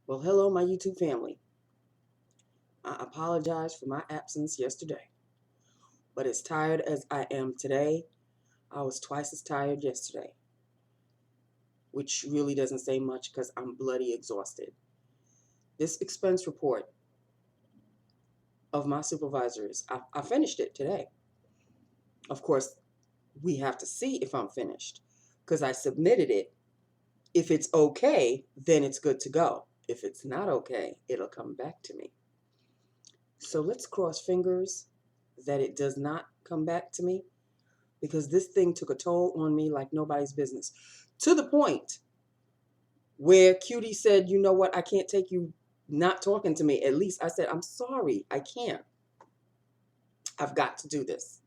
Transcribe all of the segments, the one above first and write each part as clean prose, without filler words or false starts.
Well, hello, my YouTube family. I apologize for my absence yesterday, but as tired as I am today, I was twice as tired yesterday, which really doesn't say much because I'm bloody exhausted. This expense report of my supervisors, I finished it today. Of course, we have to see if I'm finished because I submitted it. If it's okay, then it's good to go. If it's not okay, it'll come back to me. So let's cross fingers that it does not come back to me, because this thing took a toll on me like nobody's business. To the point where Cutie said, you know what, I can't take you not talking to me. At least I said, I'm sorry, I can't. I've got to do this.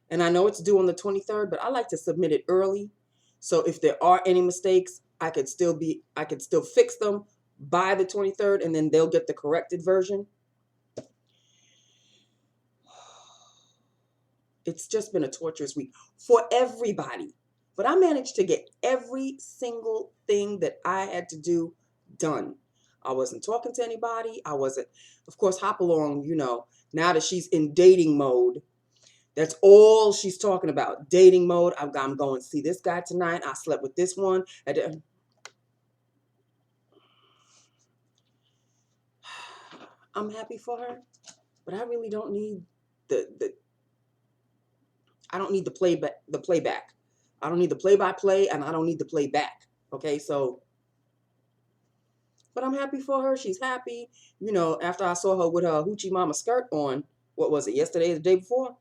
And I know it's due on the 23rd, but I like to submit it early. So if there are any mistakes, I could still fix them by the 23rd, and then they'll get the corrected version. It's just been a torturous week for everybody. But I managed to get every single thing that I had to do done. I wasn't talking to anybody. I wasn't, of course, hop along, now that she's in dating mode. That's all she's talking about, dating mode. I'm going to see this guy tonight. I slept with this one. I'm happy for her, but I really don't need I don't need the playback. I don't need the play-by-play, and I don't need the playback. Okay, so, but I'm happy for her. She's happy. After I saw her with her hoochie mama skirt on, what was it, yesterday or the day before?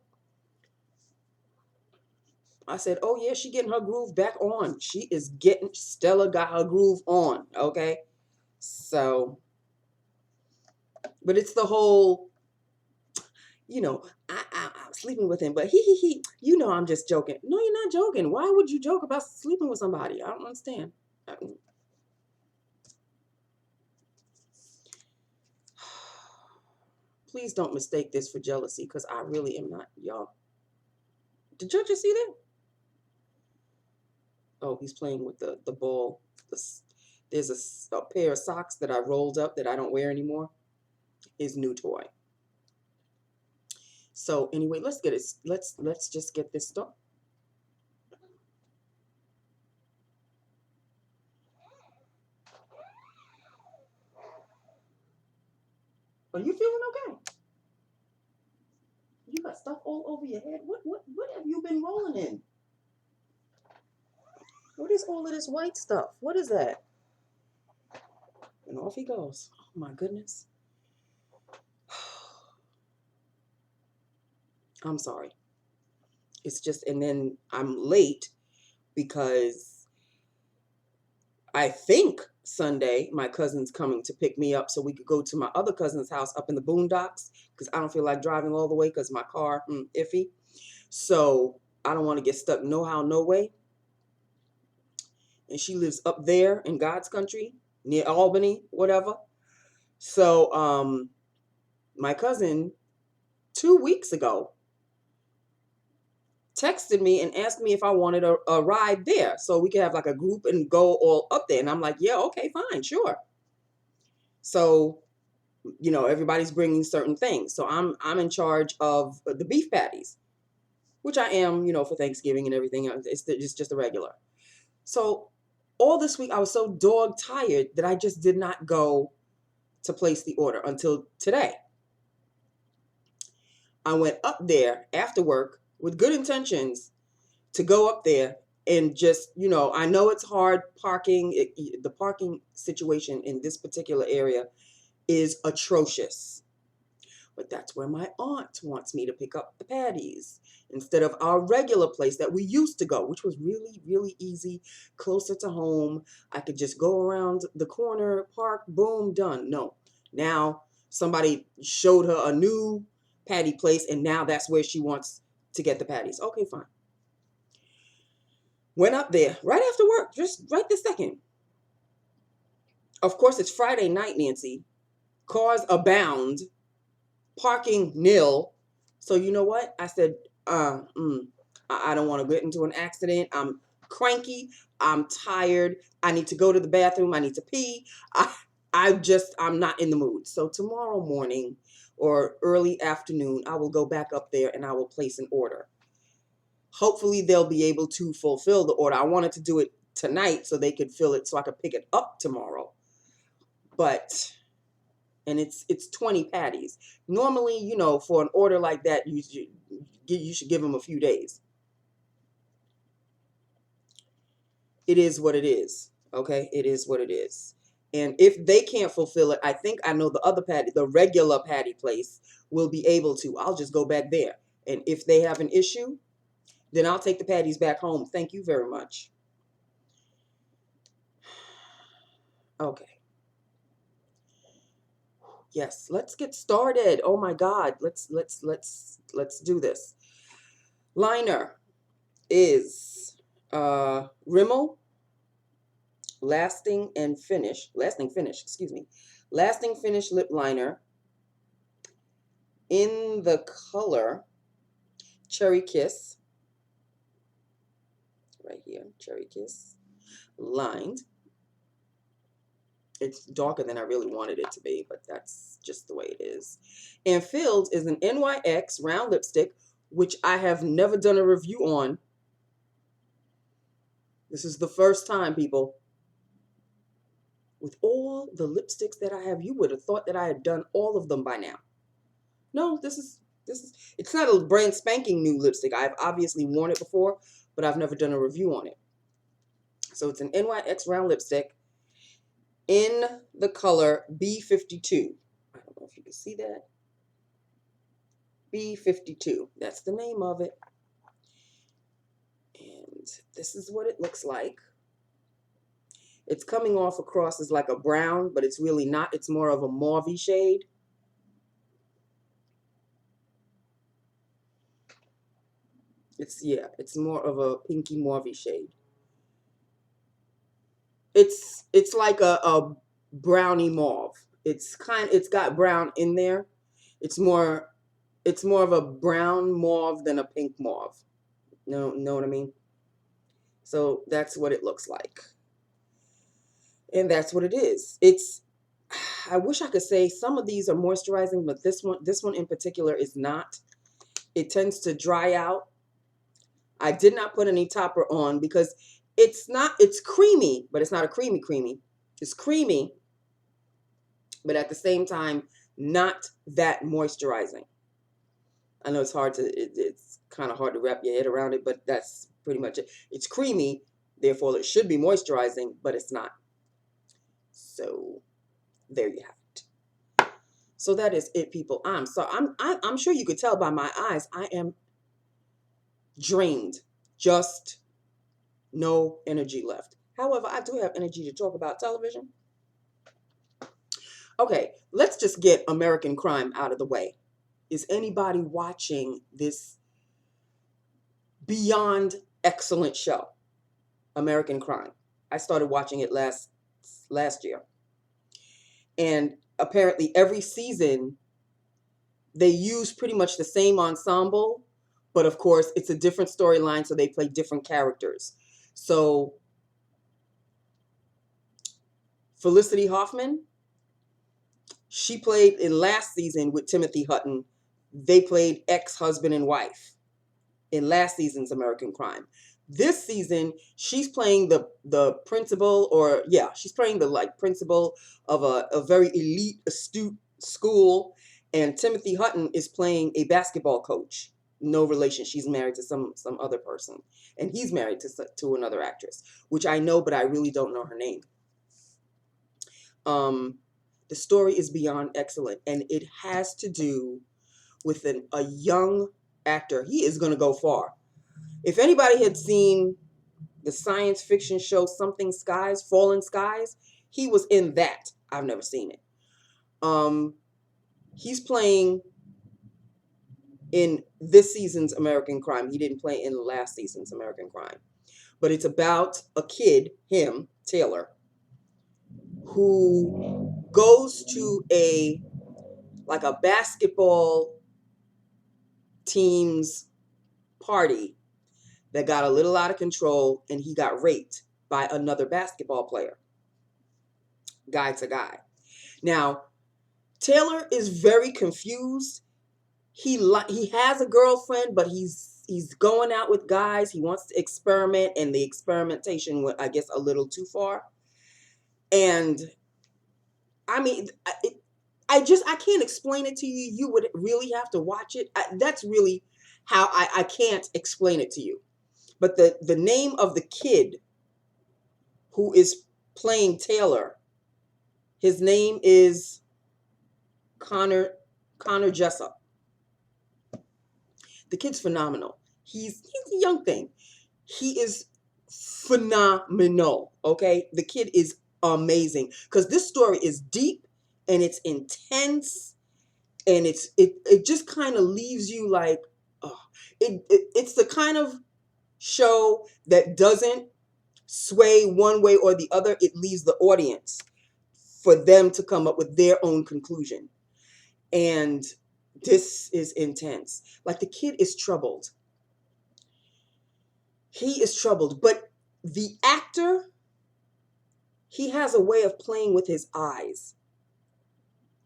I said, oh yeah, she getting her groove back on. Stella got her groove on, okay? So, but it's the whole, I'm sleeping with him, but he, I'm just joking. No, you're not joking. Why would you joke about sleeping with somebody? I don't understand. Please don't mistake this for jealousy, because I really am not, y'all. Did you just see that? Oh, he's playing with the ball. There's a pair of socks that I rolled up that I don't wear anymore. His new toy. So anyway, let's get it. Let's just get this started. Are you feeling okay? You got stuff all over your head. What have you been rolling in? What is all of this white stuff? What is that? And off he goes. Oh my goodness. I'm sorry. It's just, and then I'm late because I think Sunday my cousin's coming to pick me up so we could go to my other cousin's house up in the boondocks, because I don't feel like driving all the way because my car iffy. So I don't want to get stuck no how, no way. And she lives up there in God's country near Albany, whatever. So my cousin 2 weeks ago texted me and asked me if I wanted a ride there so we could have like a group and go all up there. And I'm like, yeah, okay, fine, sure. So, everybody's bringing certain things. So I'm in charge of the beef patties, which I am, for Thanksgiving and everything. It's just a regular. So all this week I was so dog tired that I just did not go to place the order until today. I went up there after work with good intentions to go up there and just, I know it's hard parking. The parking situation in this particular area is atrocious. But that's where my aunt wants me to pick up the patties instead of our regular place that we used to go, which was really, really easy, closer to home. I could just go around the corner, park, boom, done. No, now somebody showed her a new patty place, and now that's where she wants to get the patties. Okay, fine. Went up there right after work, just right this second. Of course, it's Friday night, Nancy. Cars abound. Parking nil. So you know what? I said, I don't want to get into an accident. I'm cranky. I'm tired. I need to go to the bathroom. I need to pee. I'm not in the mood. So tomorrow morning or early afternoon, I will go back up there and I will place an order. Hopefully they'll be able to fulfill the order. I wanted to do it tonight so they could fill it so I could pick it up tomorrow. But, and it's 20 patties. Normally, you know, for an order like that, you should give them a few days. It is what it is. Okay, it is what it is. And if they can't fulfill it, I think I know the other patty, the regular patty place, will be able to. I'll just go back there. And if they have an issue, then I'll take the patties back home. Thank you very much. Okay. Yes, let's get started. Oh my God, let's do this. Liner is Rimmel Lasting Finish, excuse me. Lasting Finish Lip Liner in the color Cherry Kiss. Right here, Cherry Kiss. Lined. It's darker than I really wanted it to be, but that's just the way it is. And filled is an NYX round lipstick, which I have never done a review on. This is the first time, people. With all the lipsticks that I have, you would have thought that I had done all of them by now. No, it's not a brand spanking new lipstick. I've obviously worn it before, but I've never done a review on it. So it's an NYX round lipstick in the color B52. I don't know if you can see that. B52. That's the name of it. And this is what it looks like. It's coming off across as like a brown, but it's really not. It's more of a mauvey shade. It's more of a pinky mauvey shade. It's like a brownie mauve. It's got brown in there. It's more of a brown mauve than a pink mauve. Know what I mean? So that's what it looks like. And that's what it is. I wish I could say some of these are moisturizing, but this one in particular is not. It tends to dry out. I did not put any topper on because it's creamy, but it's not a creamy. It's creamy, but at the same time, not that moisturizing. I know it's kind of hard to wrap your head around it, but that's pretty much it. It's creamy, therefore it should be moisturizing, but it's not. So there you have it. So that is it, people. I'm sure you could tell by my eyes, I am drained. Just no energy left. However, I do have energy to talk about television. Okay, let's just get American Crime out of the way. Is anybody watching this beyond excellent show, American Crime? I started watching it last year. And apparently every season they use pretty much the same ensemble, but of course it's a different storyline, so they play different characters. So Felicity Huffman, she played in last season with Timothy Hutton. They played ex-husband and wife in last season's American Crime. This season, she's playing the principal, she's playing the principal of a very elite, astute school, and Timothy Hutton is playing a basketball coach. No relation. She's married to some other person, and he's married to another actress, which I know, but I really don't know her name. The story is beyond excellent, and it has to do with a young actor. He is going to go far. If anybody had seen the science fiction show Something Skies, Fallen Skies, he was in that. I've never seen it. He's playing in this season's American Crime. He didn't play in last season's American Crime. But it's about a kid, him, Taylor, who goes to a basketball team's party that got a little out of control, and he got raped by another basketball player, guy to guy. Now, Taylor is very confused. He has a girlfriend, but he's going out with guys. He wants to experiment, and the experimentation went, I guess, a little too far. And I mean, I can't explain it to you. You would really have to watch it. That's really how I can't explain it to you. But the name of the kid who is playing Taylor, his name is Connor Jessup. The kid's phenomenal. He's a young thing. He is phenomenal. Okay, the kid is amazing because this story is deep and it's intense, and it just kind of leaves you like, oh, it's the kind of show that doesn't sway one way or the other. It leaves the audience for them to come up with their own conclusion. And this is intense. Like, the kid is troubled. He is troubled, but the actor, he has a way of playing with his eyes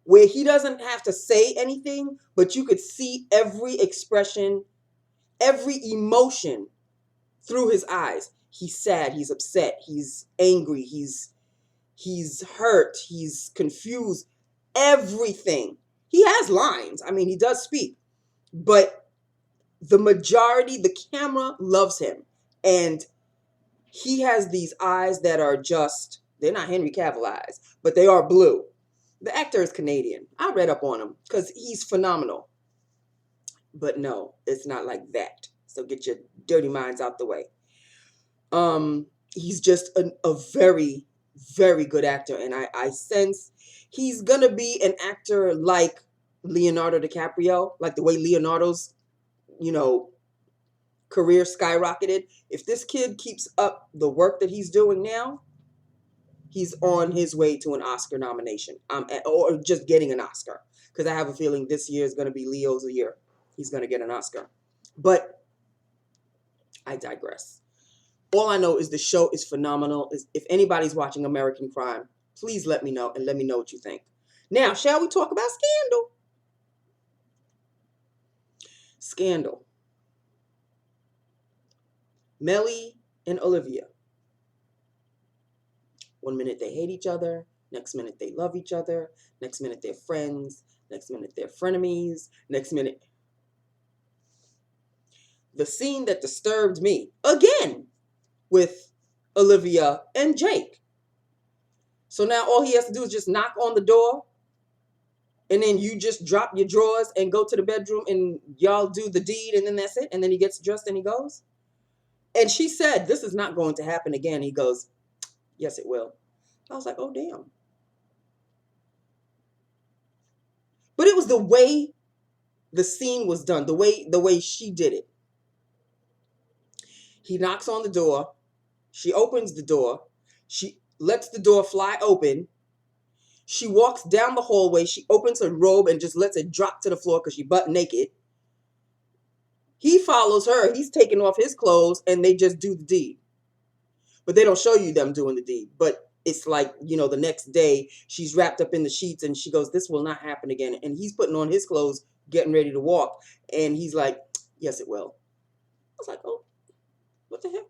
where he doesn't have to say anything, but you could see every expression, every emotion through his eyes. He's sad, he's upset, he's angry, he's hurt, he's confused, everything. He has lines. I mean, he does speak, but the majority, the camera loves him. And he has these eyes that are just, they're not Henry Cavill eyes, but they are blue. The actor is Canadian. I read up on him because he's phenomenal. But no, it's not like that. So get your dirty minds out the way. He's just a very, very good actor. And I sense he's going to be an actor like Leonardo DiCaprio, like the way Leonardo's, career skyrocketed. If this kid keeps up the work that he's doing now, he's on his way to an Oscar nomination, or just getting an Oscar. Because I have a feeling this year is going to be Leo's year. He's going to get an Oscar. But I digress. All I know is the show is phenomenal. If anybody's watching American Crime, please let me know, and let me know what you think. Now, shall we talk about Scandal? Scandal. Melly and Olivia. One minute they hate each other. Next minute they love each other. Next minute they're friends. Next minute they're frenemies. Next minute. The scene that disturbed me, again, with Olivia and Jake. So now all he has to do is just knock on the door, and then you just drop your drawers and go to the bedroom and y'all do the deed, and then that's it. And then he gets dressed and he goes. And she said, this is not going to happen again. He goes, yes, it will. I was like, oh, damn. But it was the way the scene was done, the way she did it. He knocks on the door. She opens the door. She lets the door fly open. She walks down the hallway. She opens her robe and just lets it drop to the floor because she's butt naked. He follows her. He's taking off his clothes, and they just do the deed. But they don't show you them doing the deed. But it's like, the next day, she's wrapped up in the sheets, and she goes, this will not happen again. And he's putting on his clothes, getting ready to walk. And he's like, yes, it will. I was like, oh, what the heck?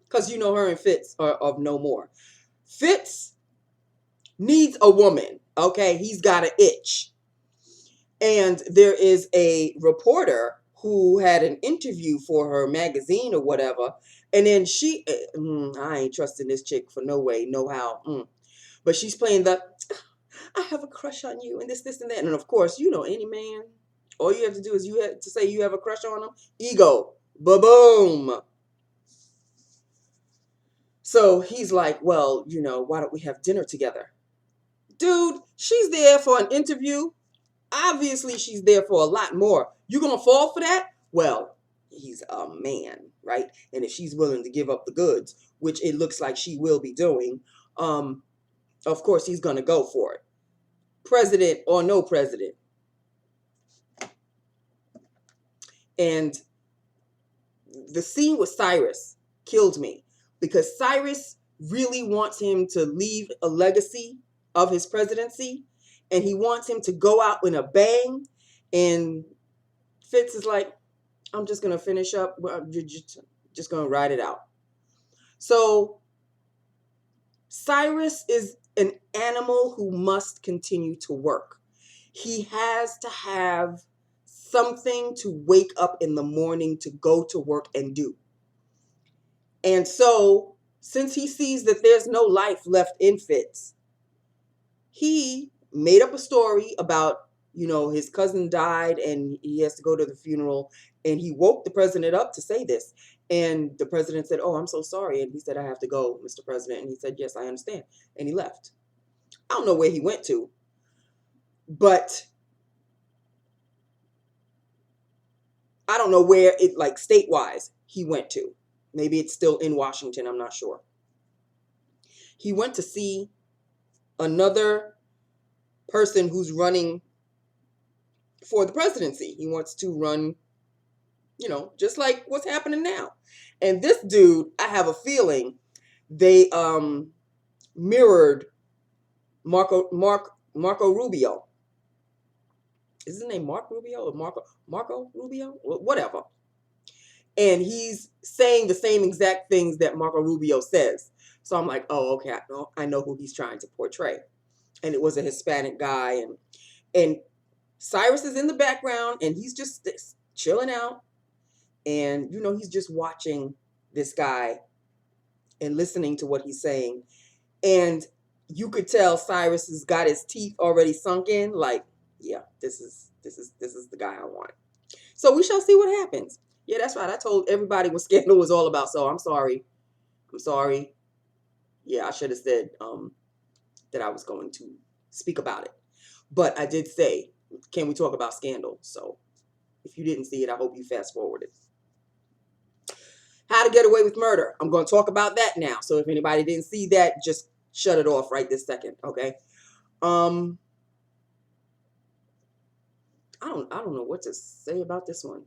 Because her and Fitz are of no more. Fitz needs a woman, okay? He's got an itch. And there is a reporter who had an interview for her magazine or whatever. And then she, I ain't trusting this chick for no way, no how. But she's playing I have a crush on you and this, and that. And of course, any man, all you have to do is you have to say you have a crush on him. Ego. Ba-boom. So he's like, well, why don't we have dinner together? Dude, she's there for an interview. Obviously, she's there for a lot more. You gonna fall for that? Well, he's a man, right? And if she's willing to give up the goods, which it looks like she will be doing, of course he's gonna go for it. President or no president. And the scene with Cyrus killed me because Cyrus really wants him to leave a legacy of his presidency, and he wants him to go out in a bang. And Fitz is like, I'm just going to finish up. You're just going to ride it out. So Cyrus is an animal who must continue to work. He has to have something to wake up in the morning to go to work and do. And so, since he sees that there's no life left in Fitz, he made up a story about, his cousin died and he has to go to the funeral. And he woke the president up to say this. And the president said, "Oh, I'm so sorry." And he said, "I have to go, Mr. President." And he said, "Yes, I understand." And he left. I don't know where he went to, but I don't know where it, like, state-wise he went to. Maybe it's still in Washington. I'm not sure. He went to see another person who's running for the presidency. He wants to run, just like what's happening now. And this dude, I have a feeling they mirrored Marco Rubio. Is his name Mark Rubio or Marco Rubio? Whatever. And he's saying the same exact things that Marco Rubio says. So I'm like, oh, okay, I know who he's trying to portray. And it was a Hispanic guy. And Cyrus is in the background, and he's just chilling out. And, he's just watching this guy and listening to what he's saying. And you could tell Cyrus has got his teeth already sunk in. Like, yeah, this is the guy I want. So we shall see what happens. Yeah, that's right. I told everybody what Scandal was all about. So I'm sorry. Yeah, I should have said that I was going to speak about it. But I did say, can we talk about Scandal? So if you didn't see it, I hope you fast forwarded. How to Get Away with Murder. I'm going to talk about that now. So if anybody didn't see that, just shut it off right this second, okay? I don't know what to say about this one.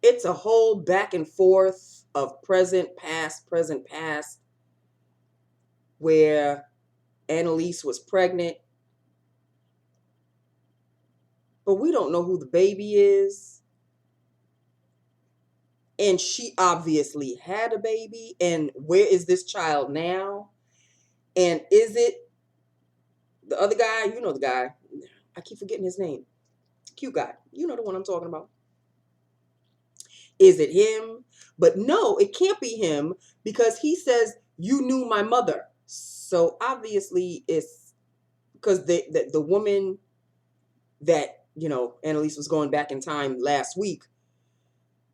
It's a whole back and forth of present, past, where Annalise was pregnant. But we don't know who the baby is. And she obviously had a baby. And where is this child now? And is it the other guy? You know the guy. I keep forgetting his name. Cute guy. You know the one I'm talking about. Is it him? But no, it can't be him, because he says, "You knew my mother." So obviously it's because the woman that, Annalise was going back in time last week,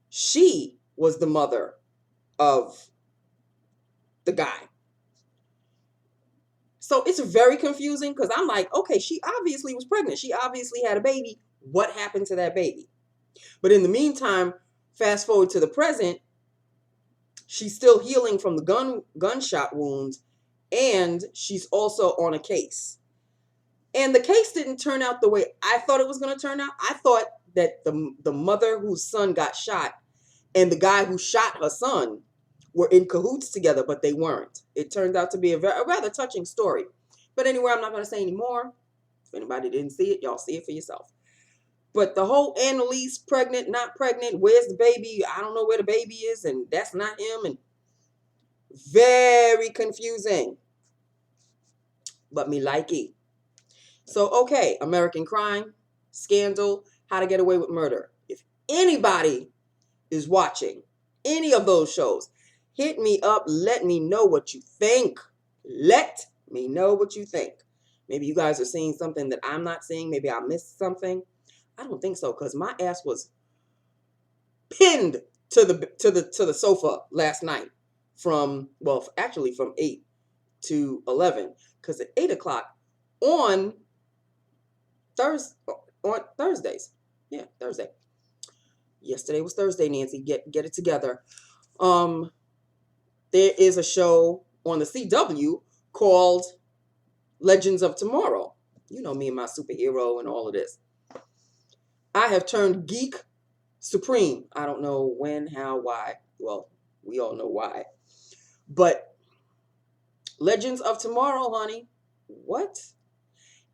she was the mother of the guy. So it's very confusing, because I'm like, okay, she obviously was pregnant. She obviously had a baby. What happened to that baby? But in the meantime, fast forward to the present, she's still healing from the gunshot wounds, and she's also on a case. And the case didn't turn out the way I thought it was going to turn out. I thought that the mother whose son got shot and the guy who shot her son were in cahoots together, but they weren't. It turned out to be a rather touching story. But anyway, I'm not going to say any more. If anybody didn't see it, y'all see it for yourself. But the whole Annalise, pregnant, not pregnant, where's the baby? I don't know where the baby is, and that's not him. And very confusing. But me like it. So, okay, American Crime, Scandal, How to Get Away with Murder. If anybody is watching any of those shows, hit me up. Let me know what you think. Let me know what you think. Maybe you guys are seeing something that I'm not seeing. Maybe I missed something. I don't think so, because my ass was pinned to the sofa last night from 8 to 11, because at 8 o'clock on Thursdays. Yeah, Thursday. Yesterday was Thursday, Nancy. Get it together. There is a show on the CW called Legends of Tomorrow. You know me and my superhero and all of this. I have turned geek supreme. I don't know when, how, why. Well, we all know why. But Legends of Tomorrow, honey. What?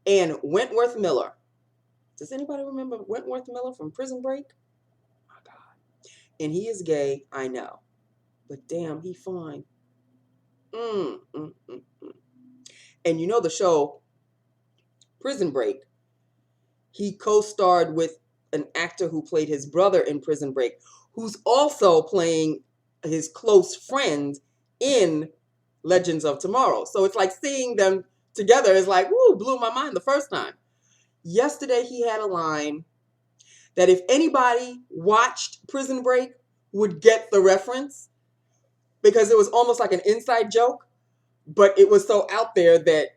And Wentworth Miller. Does anybody remember Wentworth Miller from Prison Break? My God. And he is gay, I know. But damn, he fine. And you know the show Prison Break, he co-starred with an actor who played his brother in Prison Break, who's also playing his close friend in Legends of Tomorrow. So it's like seeing them together is like, woo, blew my mind the first time. Yesterday he had a line that if anybody watched Prison Break would get the reference, because it was almost like an inside joke, but it was so out there that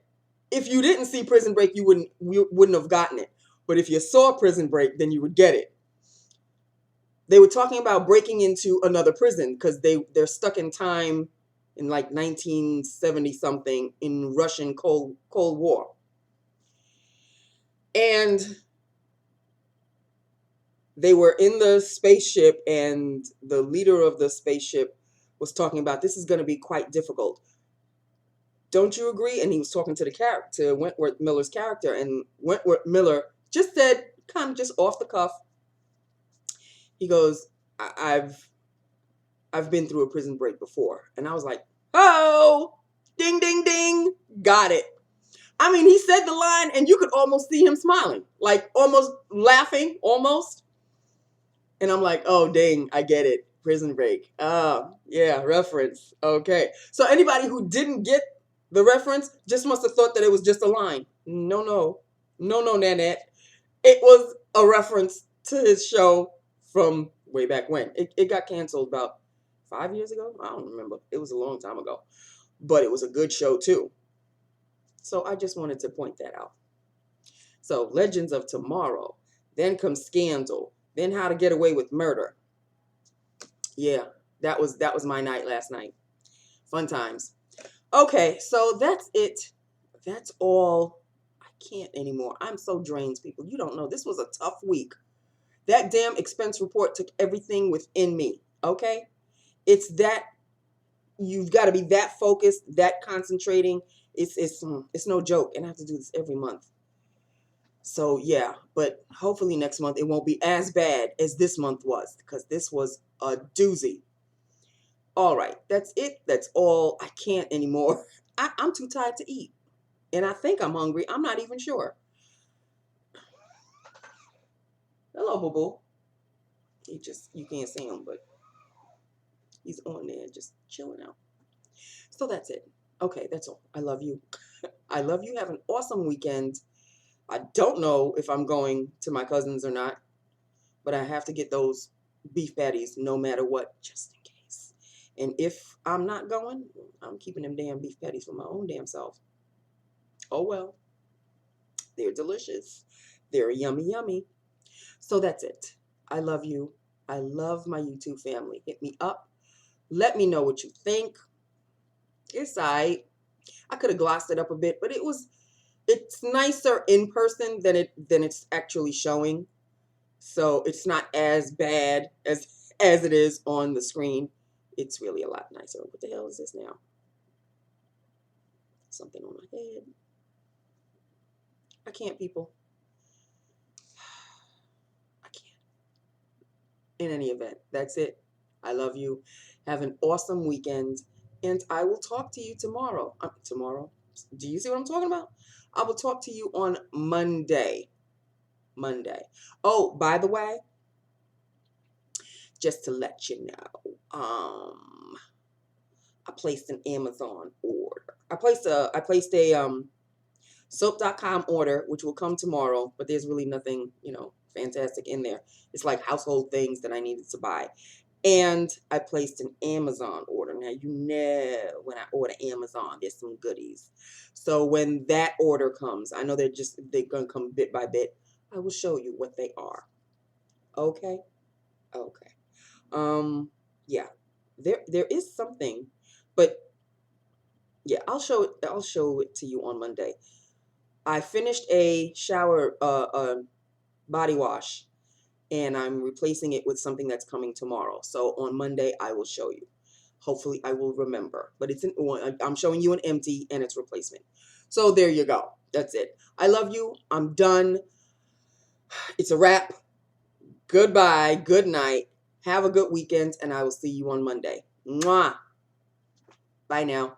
if you didn't see Prison Break, you wouldn't have gotten it. But if you saw Prison Break, then you would get it. They were talking about breaking into another prison because they're stuck in time in like 1970 something in Russian Cold War. And they were in the spaceship, and the leader of the spaceship was talking about this is going to be quite difficult. Don't you agree? And he was talking to to Wentworth Miller's character, and Wentworth Miller just said, kind of just off the cuff, he goes, I've been through a prison break before. And I was like, oh, ding, ding, ding, got it. I mean, he said the line and you could almost see him smiling, like almost laughing, almost. And I'm like, oh, dang, I get it. Prison Break. Oh, yeah, reference. Okay. So anybody who didn't get the reference just must have thought that it was just a line. No, Nanette. It was a reference to his show from way back when. It got canceled about 5 years ago. I don't remember. It was a long time ago. But it was a good show too. So I just wanted to point that out. So Legends of Tomorrow. Then comes Scandal. Then How to Get Away with Murder. Yeah, that was my night last night. Fun times. Okay, so that's it. That's all. I can't anymore. I'm so drained, people. You don't know. This was a tough week. That damn expense report took everything within me. Okay? It's that you've got to be that focused, that concentrating. It's no joke. And I have to do this every month. So yeah, but hopefully next month it won't be as bad as this month was, because this was a doozy. All right, that's it. That's all. I can't anymore. I'm too tired to eat. And I think I'm hungry. I'm not even sure. Hello, boo-boo. You can't see him, but he's on there just chilling out. So that's it. Okay, that's all. I love you. I love you. Have an awesome weekend. I don't know if I'm going to my cousin's or not, but I have to get those beef patties no matter what, just in case. And if I'm not going, I'm keeping them damn beef patties for my own damn self. Oh well. They're delicious. They're yummy, yummy. So that's it. I love you. I love my YouTube family. Hit me up. Let me know what you think. It's I could have glossed it up a bit, but it's nicer in person than it's actually showing. So it's not as bad as it is on the screen. It's really a lot nicer. What the hell is this now? Something on my head. I can't, people. I can't. In any event, that's it. I love you. Have an awesome weekend. And I will talk to you tomorrow. Tomorrow? Do you see what I'm talking about? I will talk to you on Monday. Oh, by the way, just to let you know, I placed an Amazon order. I placed a soap.com order, which will come tomorrow, but there's really nothing, fantastic in there. It's like household things that I needed to buy. And I placed an Amazon order. Now, when I order Amazon, there's some goodies. So when that order comes, I know they're going to come bit by bit. I will show you what they are. Okay? Okay. Yeah. There is something, but yeah, I'll show it to you on Monday. I finished a shower body wash, and I'm replacing it with something that's coming tomorrow. So on Monday, I will show you. Hopefully I will remember. But I'm showing you an empty and its replacement. So there you go. That's it. I love you. I'm done. It's a wrap. Goodbye. Good night. Have a good weekend, and I will see you on Monday. Mwah. Bye now.